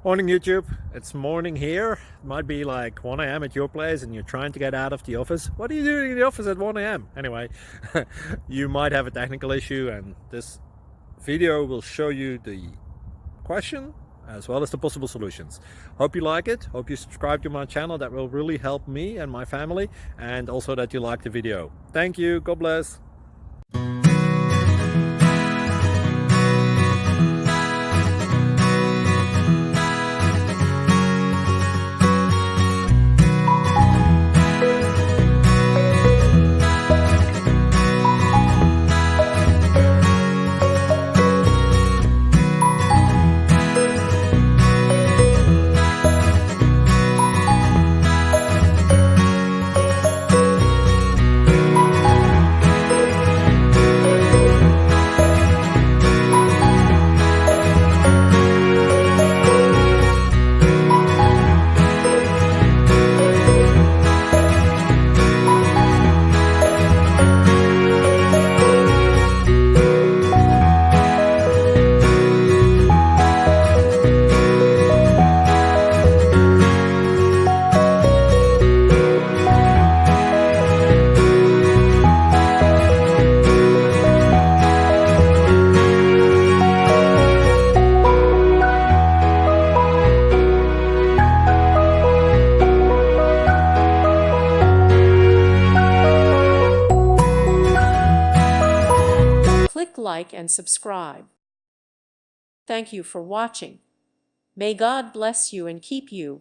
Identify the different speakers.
Speaker 1: Morning YouTube, it's morning here. It might be like 1 a.m. at your place and you're trying to get out of the office. What are you doing in the office at 1 a.m? Anyway, you might have a technical issue and this video will show you the question as well as the possible solutions. Hope you like it, hope you subscribe to my channel. That will really help me and my family, and also that you like the video. Thank you, God bless.
Speaker 2: Click like and subscribe. Thank you for watching. May God bless you and keep you.